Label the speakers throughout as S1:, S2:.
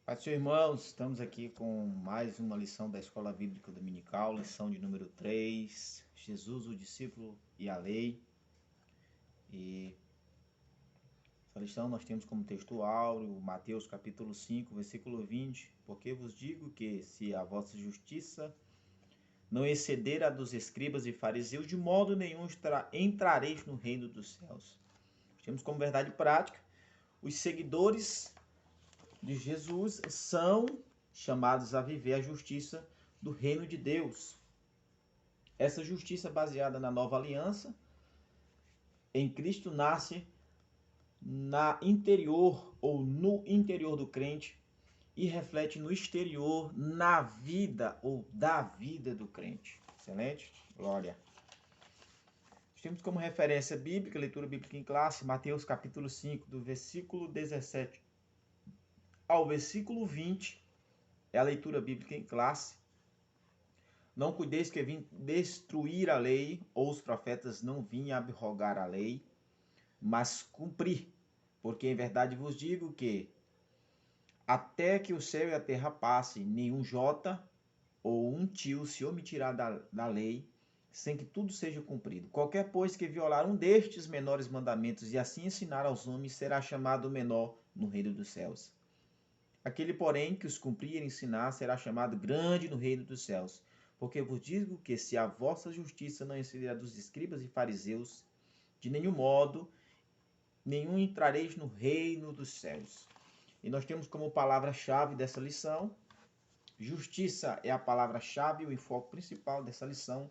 S1: Paz, senhor, irmãos, estamos aqui com mais uma lição da Escola Bíblica Dominical, lição de número 3, Jesus, o discípulo e a lei. E essa lição nós temos como texto áureo, Mateus capítulo 5, versículo 20, porque vos digo que se a vossa justiça não exceder a dos escribas e fariseus, de modo nenhum entrareis no reino dos céus. Temos como verdade prática, os seguidores de Jesus são chamados a viver a justiça do reino de Deus. Essa justiça baseada na nova aliança em Cristo nasce na interior ou no interior do crente e reflete no exterior, na vida ou da vida do crente. Excelente? Glória. Temos como referência bíblica, leitura bíblica em classe, Mateus capítulo 5, do versículo 17 ao versículo 20, é a leitura bíblica em classe. Não cuideis que vim destruir a lei, ou os profetas não vinham abrogar a lei, mas cumprir. Porque em verdade vos digo que até que o céu e a terra passem, nenhum jota ou um tio se omitirá da lei, sem que tudo seja cumprido. Qualquer, pois, que violar um destes menores mandamentos e assim ensinar aos homens, será chamado menor no reino dos céus. Aquele, porém, que os cumprir e ensinar, será chamado grande no reino dos céus. Porque vos digo que se a vossa justiça não exceder a dos escribas e fariseus, de nenhum modo, nenhum entrareis no reino dos céus. E nós temos como palavra-chave dessa lição, justiça é a palavra-chave, o enfoque principal dessa lição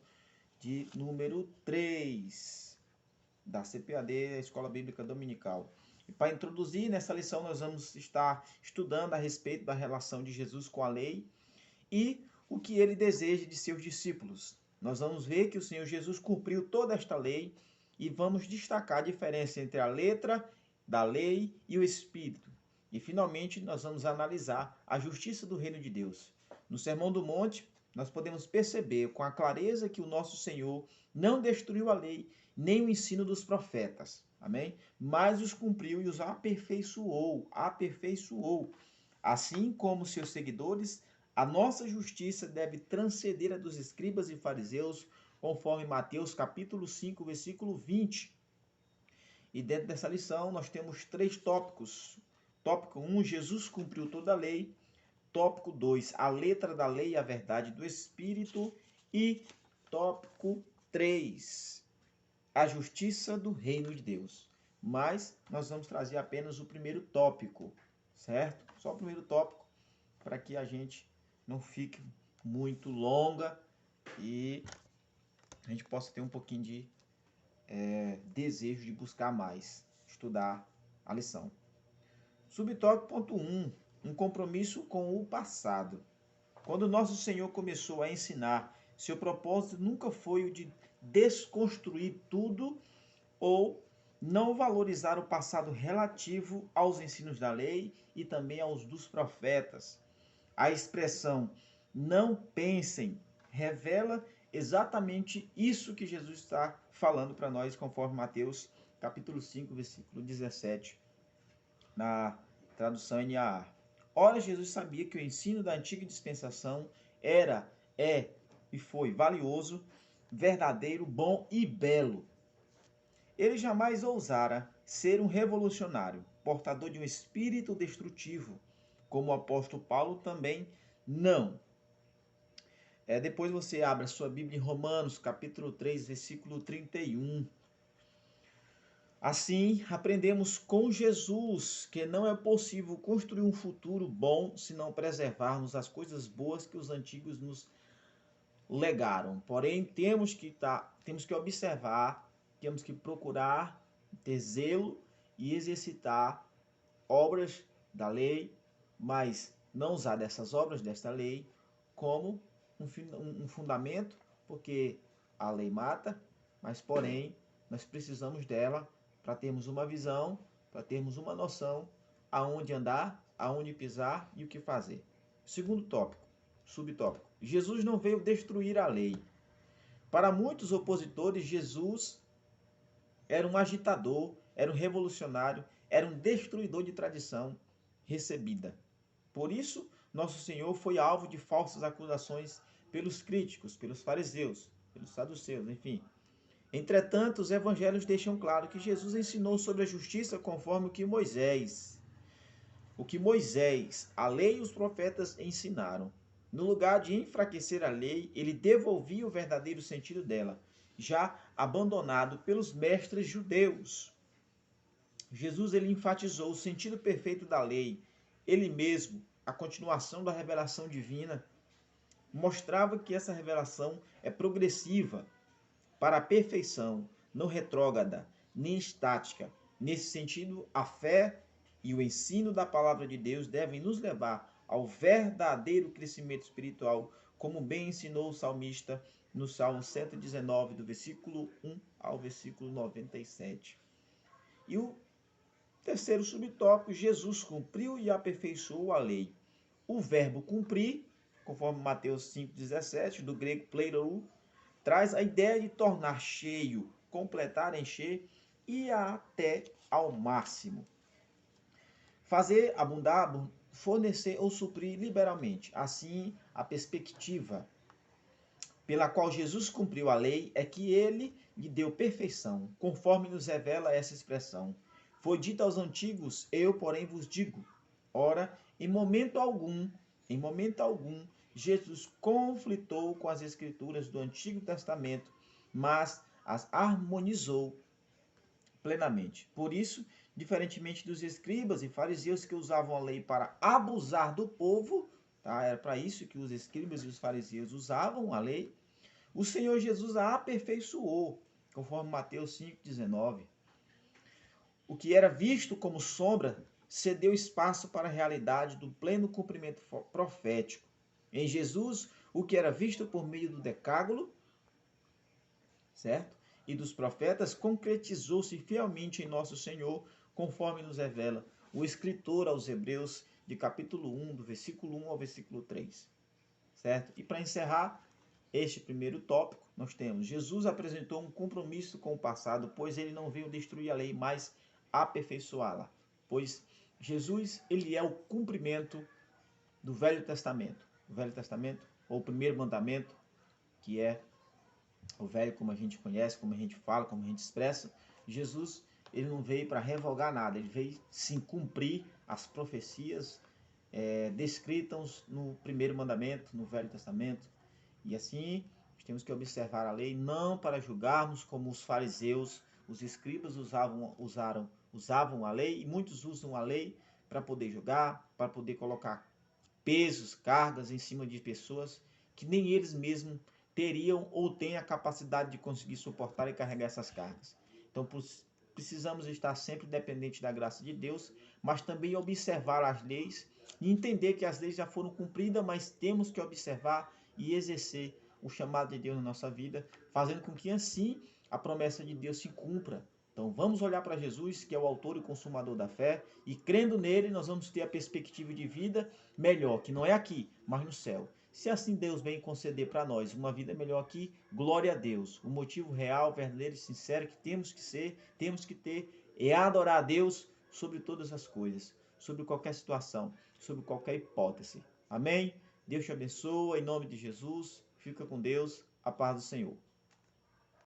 S1: de número 3 da CPAD, a Escola Bíblica Dominical. E para introduzir nessa lição, nós vamos estar estudando a respeito da relação de Jesus com a lei e o que ele deseja de seus discípulos. Nós vamos ver que o Senhor Jesus cumpriu toda esta lei e vamos destacar a diferença entre a letra da lei e o espírito. E finalmente nós vamos analisar a justiça do reino de Deus. No Sermão do Monte, nós podemos perceber com a clareza que o nosso Senhor não destruiu a lei, nem o ensino dos profetas. Amém? Mas os cumpriu e os aperfeiçoou. Assim como seus seguidores, a nossa justiça deve transcender a dos escribas e fariseus, conforme Mateus capítulo 5, versículo 20. E dentro dessa lição nós temos 3 tópicos. Tópico 1, Jesus cumpriu toda a lei. Tópico 2, a letra da lei e a verdade do Espírito. E tópico 3, a justiça do reino de Deus. Mas nós vamos trazer apenas o primeiro tópico, certo? Só o primeiro tópico, para que a gente não fique muito longa e a gente possa ter um pouquinho de desejo de buscar mais, estudar a lição. Subtópico ponto 1, um compromisso com o passado. Quando nosso Senhor começou a ensinar, seu propósito nunca foi o de desconstruir tudo ou não valorizar o passado relativo aos ensinos da lei e também aos dos profetas. A expressão não pensem revela exatamente isso que Jesus está falando para nós, conforme Mateus capítulo 5, versículo 17, na tradução NAA. Ora, Jesus sabia que o ensino da antiga dispensação era, e foi valioso, verdadeiro, bom e belo. Ele jamais ousara ser um revolucionário, portador de um espírito destrutivo, como o apóstolo Paulo também não. Depois você abre a sua Bíblia em Romanos, capítulo 3, versículo 31. Assim, aprendemos com Jesus que não é possível construir um futuro bom se não preservarmos as coisas boas que os antigos nos legaram. Porém, temos que observar, temos que procurar ter zelo e exercitar obras da lei, mas não usar dessas obras, desta lei, como um fundamento, porque a lei mata, mas porém nós precisamos dela para termos uma visão, para termos uma noção aonde andar, aonde pisar e o que fazer. Segundo tópico, subtópico. Jesus não veio destruir a lei. Para muitos opositores, Jesus era um agitador, era um revolucionário, era um destruidor de tradição recebida. Por isso, nosso Senhor foi alvo de falsas acusações pelos críticos, pelos fariseus, pelos saduceus, enfim. Entretanto, os evangelhos deixam claro que Jesus ensinou sobre a justiça conforme o que Moisés, a lei e os profetas ensinaram. No lugar de enfraquecer a lei, ele devolvia o verdadeiro sentido dela, já abandonado pelos mestres judeus. Jesus ele enfatizou o sentido perfeito da lei. Ele mesmo, a continuação da revelação divina, mostrava que essa revelação é progressiva para a perfeição, não retrógrada, nem estática. Nesse sentido, a fé e o ensino da palavra de Deus devem nos levar ao verdadeiro crescimento espiritual, como bem ensinou o salmista no Salmo 119, do versículo 1 ao versículo 97. E o terceiro subtópico, Jesus cumpriu e aperfeiçoou a lei. O verbo cumprir, conforme Mateus 5,17, do grego plerou, traz a ideia de tornar cheio, completar, encher e até ao máximo. Fazer, abundar, fornecer ou suprir liberalmente. Assim, a perspectiva pela qual Jesus cumpriu a lei é que ele lhe deu perfeição, conforme nos revela essa expressão. Foi dito aos antigos, eu, porém, vos digo. Ora, em momento algum, Jesus conflitou com as escrituras do Antigo Testamento, mas as harmonizou plenamente. Por isso, diferentemente dos escribas e fariseus que usavam a lei para abusar do povo, tá? Era para isso que os escribas e os fariseus usavam a lei, o Senhor Jesus a aperfeiçoou, conforme Mateus 5,19. O que era visto como sombra cedeu espaço para a realidade do pleno cumprimento profético. Em Jesus, o que era visto por meio do decálogo, certo? E dos profetas, concretizou-se fielmente em nosso Senhor, conforme nos revela o escritor aos Hebreus, de capítulo 1, do versículo 1 ao versículo 3. Certo? E para encerrar este primeiro tópico, nós temos: Jesus apresentou um compromisso com o passado, pois ele não veio destruir a lei, mas aperfeiçoá-la. Pois Jesus, ele é o cumprimento do Velho Testamento. O Velho Testamento, ou o primeiro mandamento, que é o velho como a gente conhece, como a gente fala, como a gente expressa. Jesus, ele não veio para revogar nada, ele veio sim cumprir as profecias descritas no primeiro mandamento, no Velho Testamento. E assim, temos que observar a lei não para julgarmos como os fariseus, os escribas usavam a lei, e muitos usam a lei para poder julgar, para poder colocar pesos, cargas em cima de pessoas que nem eles mesmos teriam ou têm a capacidade de conseguir suportar e carregar essas cargas. Então, precisamos estar sempre dependentes da graça de Deus, mas também observar as leis e entender que as leis já foram cumpridas, mas temos que observar e exercer o chamado de Deus na nossa vida, fazendo com que assim a promessa de Deus se cumpra. Então vamos olhar para Jesus, que é o autor e consumador da fé, e crendo nele nós vamos ter a perspectiva de vida melhor, que não é aqui, mas no céu. Se assim Deus vem conceder para nós uma vida melhor aqui, glória a Deus. O motivo real, verdadeiro e sincero que temos que ter é adorar a Deus sobre todas as coisas, sobre qualquer situação, sobre qualquer hipótese. Amém? Deus te abençoe, em nome de Jesus. Fica com Deus, a paz do Senhor.